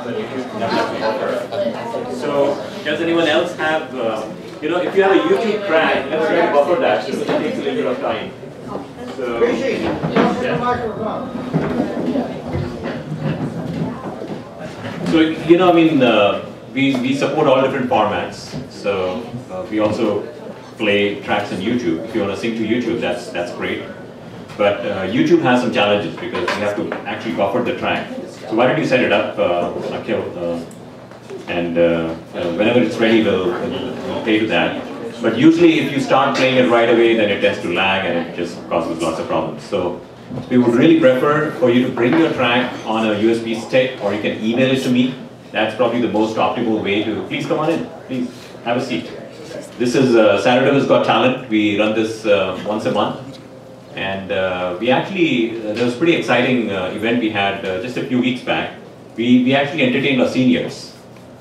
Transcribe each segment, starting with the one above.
that you could definitely offer. So, does anyone else have, you know, if you have a YouTube track, let's try to buffer that because it takes a little bit of time. So, Rishi, So, you know, I mean, we support all different formats. So, we also play tracks on YouTube. If you want to sync to YouTube, that's great. But YouTube has some challenges because we have to actually buffer the track. So why don't you set it up, Akhil, and whenever it's ready, we'll play to that. But usually if you start playing it right away, then it tends to lag and it just causes lots of problems. So we would really prefer for you to bring your track on a USB stick, or you can email it to me. That's probably the most optimal way to, please come on in, please have a seat. This is Saratoga's Got Talent. We run this once a month. And we actually, there was a pretty exciting event we had just a few weeks back. We actually entertained our seniors.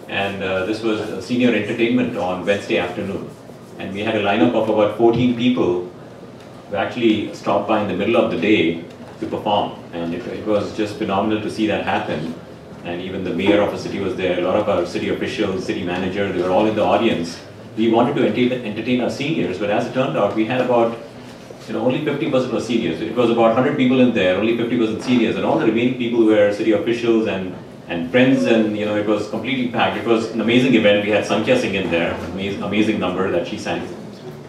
And this was a senior entertainment on Wednesday afternoon. And we had a lineup of about 14 people who actually stopped by in the middle of the day to perform. And it was just phenomenal to see that happen. And even the mayor of the city was there, a lot of our city officials, city manager, they were all in the audience. We wanted to entertain our seniors, but as it turned out, we had about, you know, only 50% were seniors. It was about 100 people in there, only 50% seniors, and all the remaining people were city officials and friends, and you know, it was completely packed. It was an amazing event. We had Sankhya sing in there, amazing number that she sang.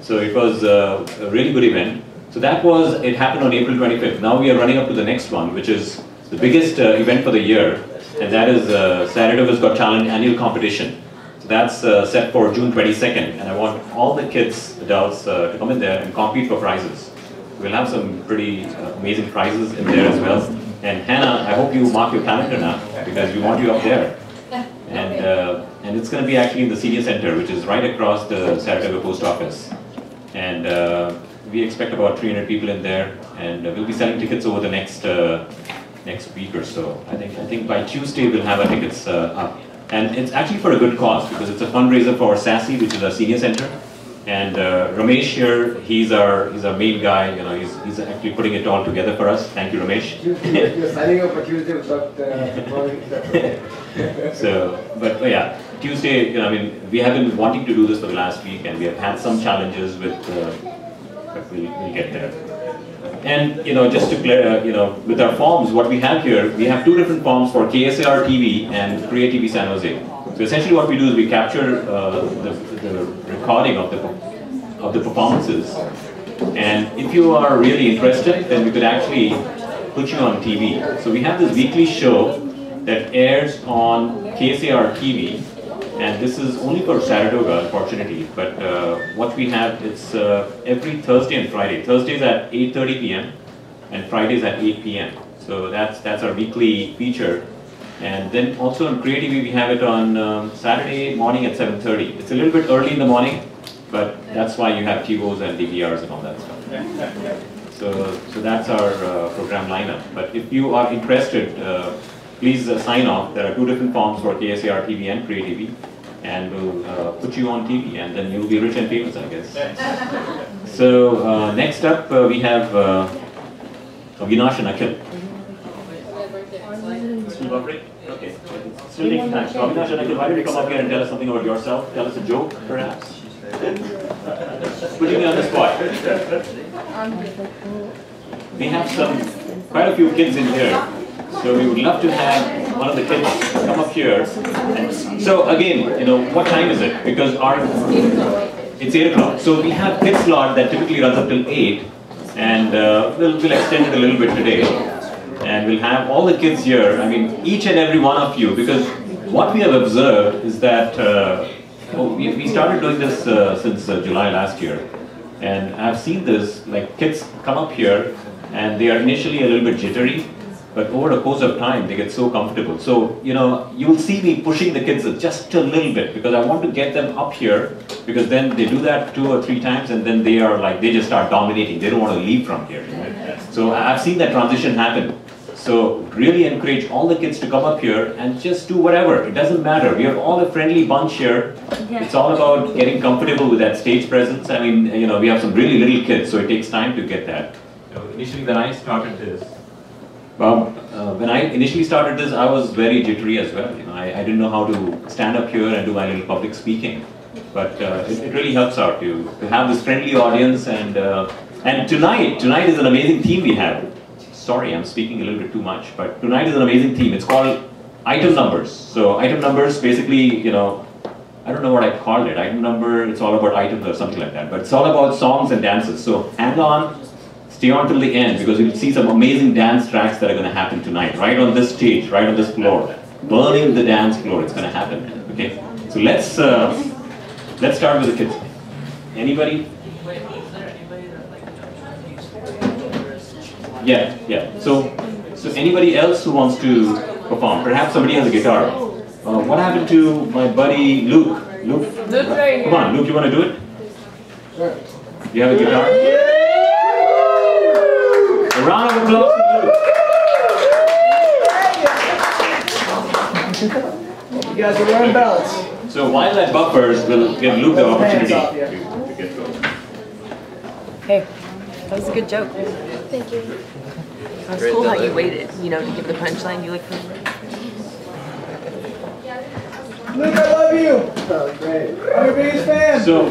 So it was a really good event. So that was, it happened on April 25th. Now we are running up to the next one, which is the biggest event for the year, and that is Saratoga's Got Talent annual competition. So that's set for June 22nd, and I want all the kids, adults, to come in there and compete for prizes. We'll have some pretty amazing prizes in there as well. And Hannah, I hope you mark your calendar now, because we want you up there. And it's going to be actually in the Senior Center, which is right across the Saratoga Post Office. And we expect about 300 people in there, and we'll be selling tickets over the next week or so. I think by Tuesday we'll have our tickets up. And it's actually for a good cause, because it's a fundraiser for SASI, which is our senior center. And Ramesh here, he's our main guy. You know, he's actually putting it all together for us. Thank you, Ramesh. You're signing up for Tuesday without but yeah, Tuesday. You know, I mean, we have been wanting to do this for the last week, and we have had some challenges with, but we'll get there. And you know, just to clear, you know, with our forms, what we have here, we have two different forms for KSAR TV and Create TV San Jose. So essentially, what we do is we capture the recording of the performances, and if you are really interested, then we could actually put you on TV. So we have this weekly show that airs on KSAR TV, and this is only for Saratoga, unfortunately. But what we have, it's every Thursday and Friday. Thursdays at 8:30 p.m. and Fridays at 8 p.m. So that's our weekly feature. And then also on Creative, we have it on Saturday morning at 7:30. It's a little bit early in the morning, but that's why you have TiVos and DVRs and all that stuff. So that's our program lineup. But if you are interested, please sign off. There are two different forms for KSAR TV and Create TV, and we'll put you on TV, and then you'll be rich and famous, I guess. So next up, we have Avinash and Akhil. Still buffering? Okay. Still taking time. So Avinash and Akhil, why don't you come up here and tell us something about yourself? Tell us a joke, perhaps? Putting you on the spot. We have quite a few kids in here. So we would love to have one of the kids come up here. And so again, you know, what time is it? Because it's 8 o'clock. So we have kid slot that typically runs up till 8, and we'll extend it a little bit today. And we'll have all the kids here. I mean, each and every one of you, because what we have observed is that we started doing this since July last year, and I've seen this, like kids come up here and they are initially a little bit jittery, but over the course of time they get so comfortable. So, you know, you'll see me pushing the kids just a little bit, because I want to get them up here, because then they do that 2 or 3 times and then they are like, they just start dominating. They don't want to leave from here. Right? So I've seen that transition happen. So really encourage all the kids to come up here and just do whatever. It doesn't matter. We are all a friendly bunch here. Yeah. It's all about getting comfortable with that stage presence. I mean, you know, we have some really little kids, so it takes time to get that. So initially when I started this, when I initially started this, I was very jittery as well. You know, I didn't know how to stand up here and do my little public speaking. But it really helps out to have this friendly audience, and tonight is an amazing theme we have. Sorry, I'm speaking a little bit too much, but tonight is an amazing theme. It's called item numbers. So item numbers, basically, you know, I don't know what I called it. Item number, it's all about items or something like that. But it's all about songs and dances. So hang on, stay on till the end, because you'll see some amazing dance tracks that are going to happen tonight, right on this stage, right on this floor, burning the dance floor. It's going to happen. Okay. So let's start with the kids. Anybody? Yeah. So anybody else who wants to perform? Perhaps somebody has a guitar. What happened to my buddy Luke? Luke's right here. Come on, Luke, you want to do it? Sure. You have a guitar? A round of applause for Luke. You guys are wearing belts. So while that buffers, we'll give Luke the opportunity to get going. Hey, that was a good joke. Thank you. It was cool how you waited, you know, to give the punchline. You like. Luke, I love you. Oh, great. I'm your biggest fan. So